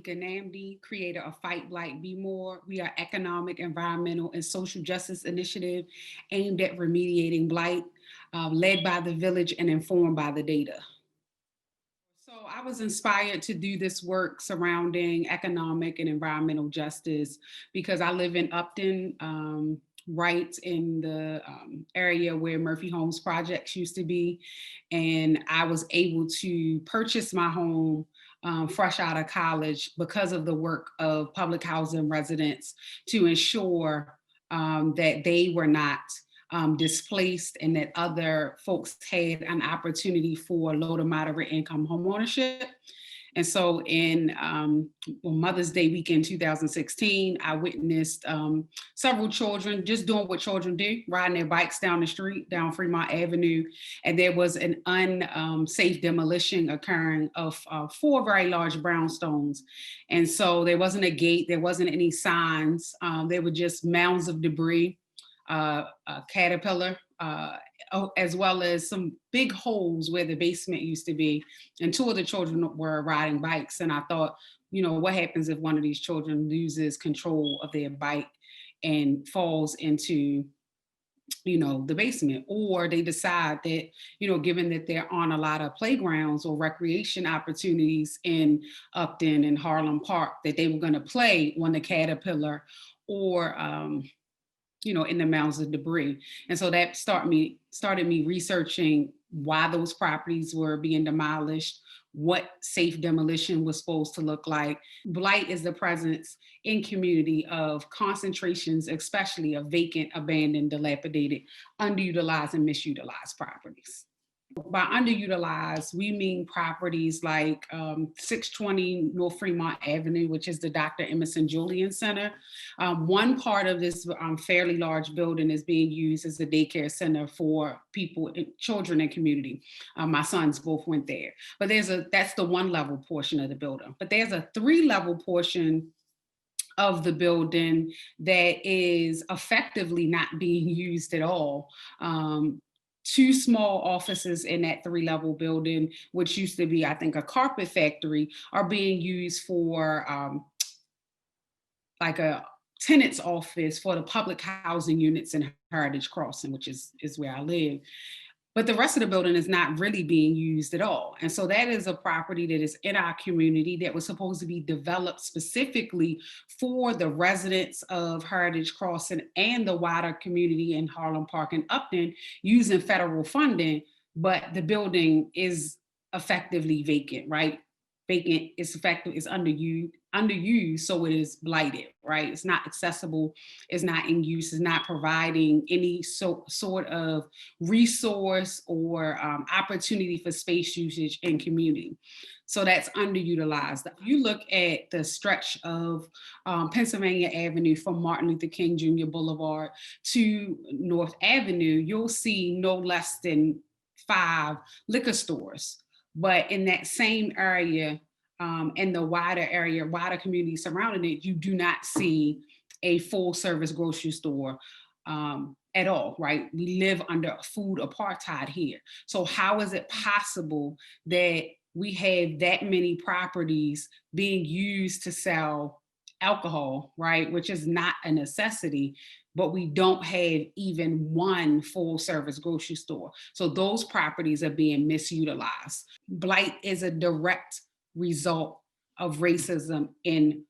Nneka N'Namdi, creator of Fight Blight Baltimore. We are economic, environmental, and social justice initiative aimed at remediating blight, led by the village and informed by the data. So I was inspired to do this work surrounding economic and environmental justice because I live in Upton, right in the area where Murphy Homes Projects used to be. And I was able to purchase my home fresh out of college because of the work of public housing residents to ensure that they were not displaced and that other folks had an opportunity for low to moderate income homeownership. And so on Mother's Day weekend 2016, I witnessed several children just doing what children do, riding their bikes down the street, down Fremont Avenue. And there was an unsafe demolition occurring of 4 very large brownstones. And so there wasn't a gate, there wasn't any signs. There were just mounds of debris, a caterpillar, as well as some big holes where the basement used to be. And 2 of the children were riding bikes. And I thought, what happens if one of these children loses control of their bike and falls into, the basement, or they decide that, given that there aren't a lot of playgrounds or recreation opportunities in Upton and Harlem Park, that they were going to play on the caterpillar or, in the mounds of debris. And so that started me researching why those properties were being demolished, what safe demolition was supposed to look like. Blight is the presence in community of concentrations, especially of vacant, abandoned, dilapidated, underutilized, and misutilized properties. By underutilized, we mean properties like 620 North Fremont Avenue, which is the Dr. Emerson Julian Center. One part of this fairly large building is being used as a daycare center for people, children in community. My sons both went there. But that's the 1-level portion of the building. But there's a 3-level portion of the building that is effectively not being used at all. 2 small offices in that 3-level building, which used to be, I think, a carpet factory, are being used for like a tenant's office for the public housing units in Heritage Crossing, which is where I live. But the rest of the building is not really being used at all. And so that is a property that is in our community that was supposed to be developed specifically for the residents of Heritage Crossing and the wider community in Harlem Park and Upton using federal funding, but the building is effectively vacant, right? Vacant, it's effective, it's underused, so it is blighted, right? It's not accessible, it's not in use, it's not providing any sort of resource or opportunity for space usage in community. So that's underutilized. If you look at the stretch of Pennsylvania Avenue from Martin Luther King Jr. Boulevard to North Avenue, you'll see no less than 5 liquor stores. But in that same area, in the wider community surrounding it, you do not see a full service grocery store at all, right? We live under food apartheid here. So how is it possible that we have that many properties being used to sell alcohol, right? Which is not a necessity, but we don't have even one full service grocery store. So those properties are being misutilized. Blight is a direct result of racism in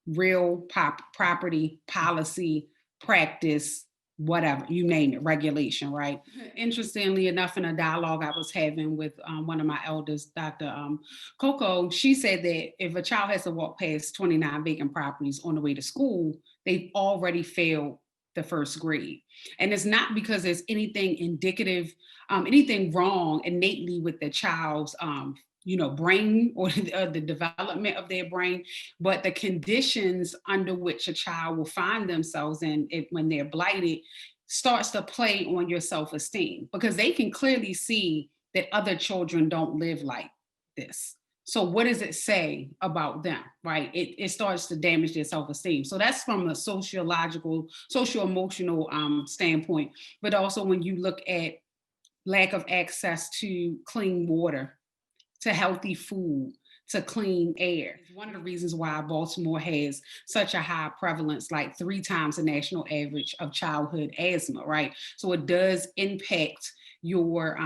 real property policy, practice, whatever, you name it, regulation, right? Interestingly enough, in a dialogue I was having with one of my elders, Dr. Coco, she said that if a child has to walk past 29 vacant properties on the way to school, they've already failed the 1st grade. And it's not because there's anything indicative, anything wrong innately with the child's brain or the development of their brain, but the conditions under which a child will find themselves in when they're blighted starts to play on your self-esteem, because they can clearly see that other children don't live like this. So what does it say about them, right? It starts to damage their self-esteem. So that's from a sociological, socio-emotional standpoint, but also when you look at lack of access to clean water, to healthy food, to clean air. It's one of the reasons why Baltimore has such a high prevalence, like 3 times the national average of childhood asthma, right? So it does impact your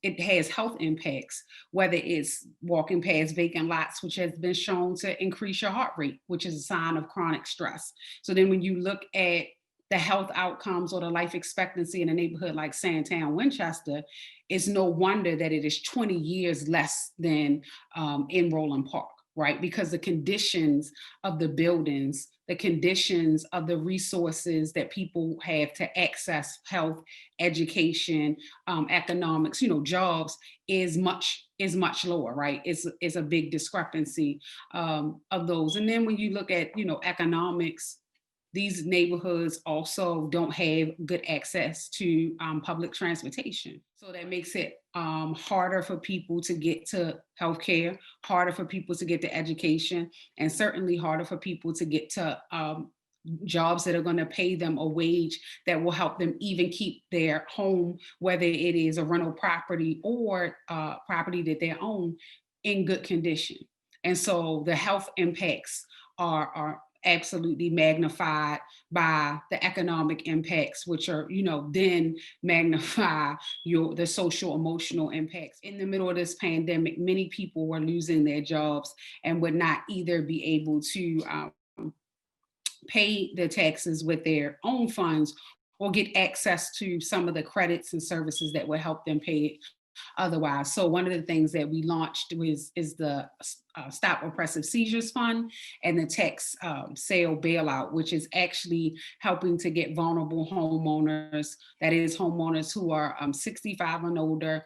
it has health impacts, whether it's walking past vacant lots, which has been shown to increase your heart rate, which is a sign of chronic stress. So then when you look at the health outcomes or the life expectancy in a neighborhood like Sandtown, Winchester, it's no wonder that it is 20 years less than in Roland Park, right? Because the conditions of the buildings, the conditions of the resources that people have to access health, education, economics, jobs is much lower, right? It's a big discrepancy of those. And then when you look at economics, these neighborhoods also don't have good access to public transportation. So that makes it harder for people to get to healthcare, harder for people to get to education, and certainly harder for people to get to jobs that are going to pay them a wage that will help them even keep their home, whether it is a rental property or property that they own, in good condition. And so the health impacts are absolutely magnified by the economic impacts, which are, then magnify the social emotional impacts. In the middle of this pandemic, many people were losing their jobs and would not either be able to pay their taxes with their own funds or get access to some of the credits and services that would help them pay it otherwise. So one of the things that we launched is the Stop Oppressive Seizures Fund and the tax sale bailout, which is actually helping to get vulnerable homeowners, that is homeowners who are 65 and older,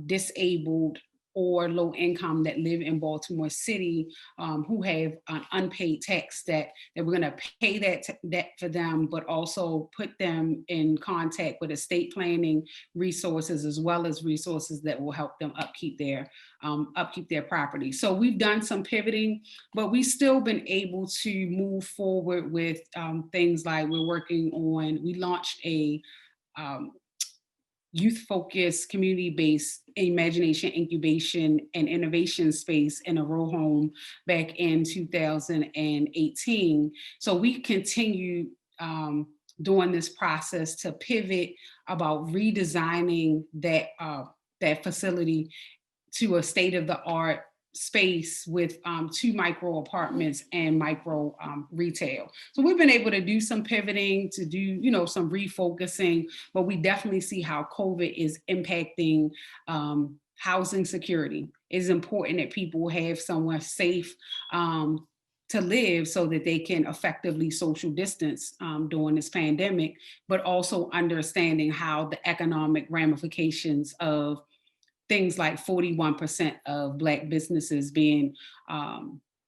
disabled, or low income that live in Baltimore City, who have an unpaid tax debt, that we're going to pay that debt for them, but also put them in contact with estate planning resources, as well as resources that will help them upkeep their property. So we've done some pivoting, but we've still been able to move forward with things like we launched a youth-focused, community-based imagination, incubation, and innovation space in a row home back in 2018. So we continue during this process to pivot about redesigning that facility to a state-of-the-art space with 2 micro apartments and micro retail. So we've been able to do some pivoting, to do some refocusing, but we definitely see how COVID is impacting housing security. It's important that people have somewhere safe to live so that they can effectively social distance during this pandemic, but also understanding how the economic ramifications of things like 41% of Black businesses being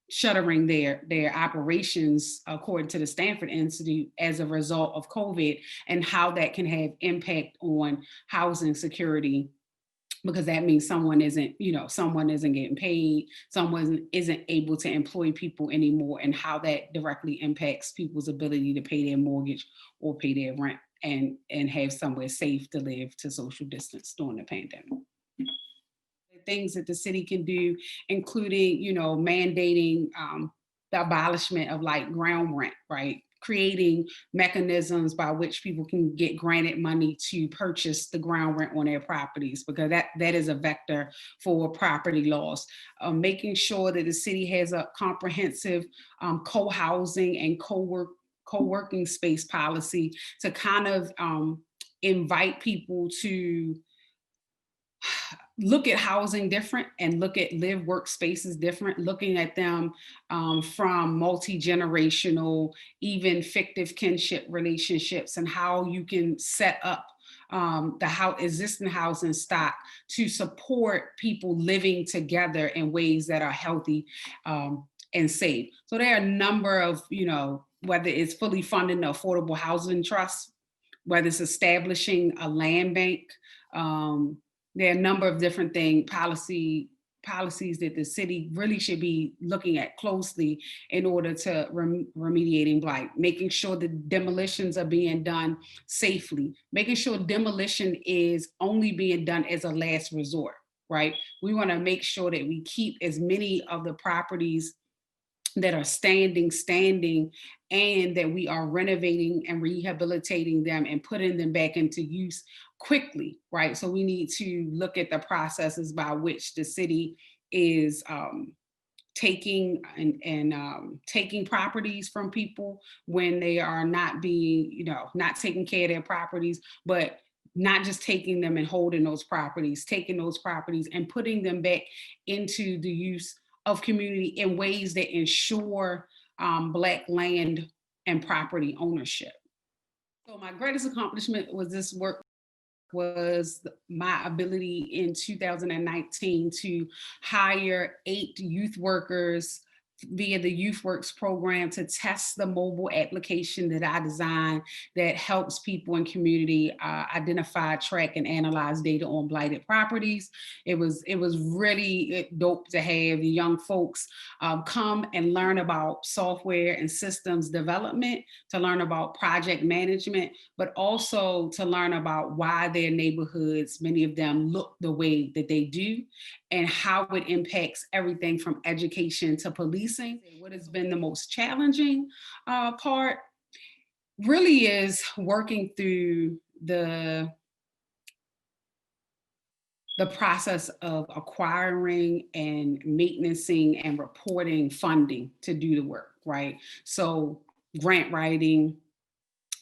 shuttering their operations, according to the Stanford Institute, as a result of COVID, and how that can have impact on housing security, because that means someone isn't getting paid, someone isn't able to employ people anymore, and how that directly impacts people's ability to pay their mortgage or pay their rent and have somewhere safe to live, to social distance during the pandemic. Things that the city can do, including, mandating the abolishment of like ground rent, right? Creating mechanisms by which people can get granted money to purchase the ground rent on their properties, because that is a vector for property loss. Making sure that the city has a comprehensive co-housing and co-working space policy to kind of invite people to look at housing different and look at live workspaces different, looking at them from multi-generational, even fictive kinship relationships, and how you can set up the existing housing stock to support people living together in ways that are healthy and safe. So there are a number of, whether it's fully funding the Affordable Housing Trust, whether it's establishing a land bank, there are a number of different policies that the city really should be looking at closely in order to remediating blight, making sure the demolitions are being done safely, making sure demolition is only being done as a last resort. right? We want to make sure that we keep as many of the properties that are standing, and that we are renovating and rehabilitating them and putting them back into use quickly, right? So we need to look at the processes by which the city is taking taking properties from people when they are not being, not taking care of their properties, but not just taking them and holding those properties, taking those properties and putting them back into the use of community in ways that ensure Black land and property ownership. So my greatest accomplishment was this work was my ability in 2019 to hire 8 youth workers via the Youth Works program to test the mobile application that I designed that helps people in community identify, track, and analyze data on blighted properties. It was really dope to have the young folks come and learn about software and systems development, to learn about project management, but also to learn about why their neighborhoods, many of them, look the way that they do, and how it impacts everything from education to policing. What has been the most challenging part really is working through the process of acquiring and maintaining and reporting funding to do the work, right? So grant writing,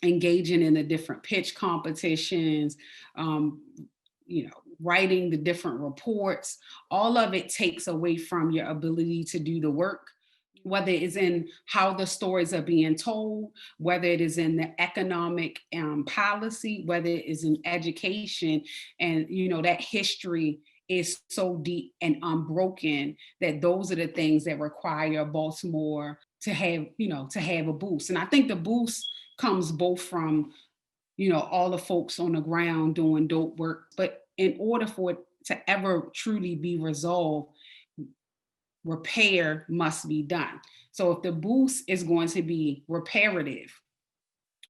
engaging in the different pitch competitions, um, writing the different reports, all of it takes away from your ability to do the work, whether it's in how the stories are being told, whether it is in the economic policy, whether it is in education. And, that history is so deep and unbroken that those are the things that require Baltimore to have a boost. And I think the boost comes both from all the folks on the ground doing dope work. But in order for it to ever truly be resolved, repair must be done. So if the boost is going to be reparative,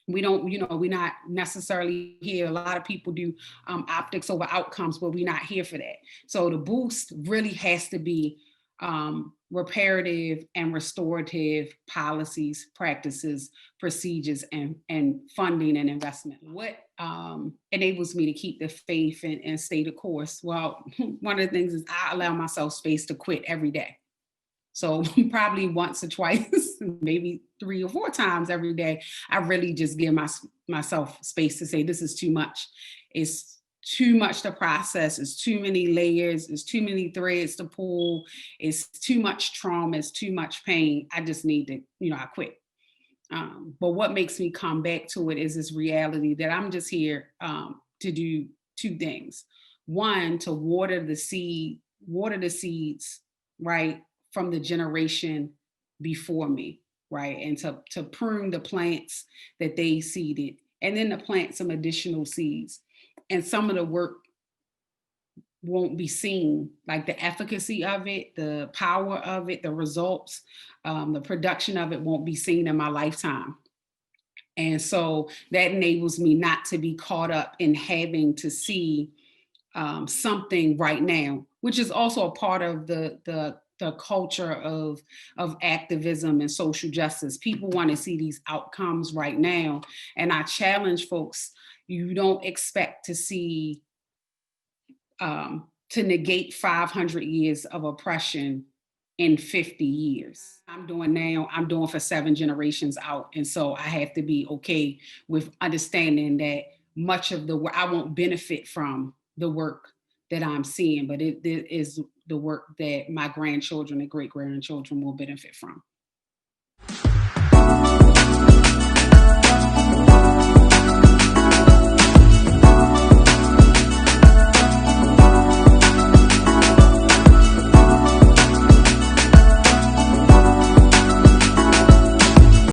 we're not necessarily here. A lot of people do optics over outcomes, but we're not here for that. So the boost really has to be reparative and restorative policies, practices, procedures, and funding and investment. What enables me to keep the faith and stay the course? Well, one of the things is I allow myself space to quit every day. So probably once or twice, maybe 3 or 4 times every day, I really just give myself space to say, this is too much. It's too much to process. It's too many layers. It's too many threads to pull. It's too much trauma. It's too much pain. I just need to, I quit. But what makes me come back to it is this reality that I'm just here to do 2 things. One, to water the seeds, right, from the generation before me, right? And to prune the plants that they seeded, and then to plant some additional seeds. And some of the work won't be seen, like the efficacy of it, the power of it, the results, the production of it won't be seen in my lifetime. And so that enables me not to be caught up in having to see something right now, which is also a part of the culture of activism and social justice. People want to see these outcomes right now. And I challenge folks, you don't expect to see, to negate 500 years of oppression in 50 years. I'm doing now, I'm doing for 7 generations out. And so I have to be okay with understanding that much of the work, I won't benefit from the work that I'm seeing, but it is the work that my grandchildren and great grandchildren will benefit from.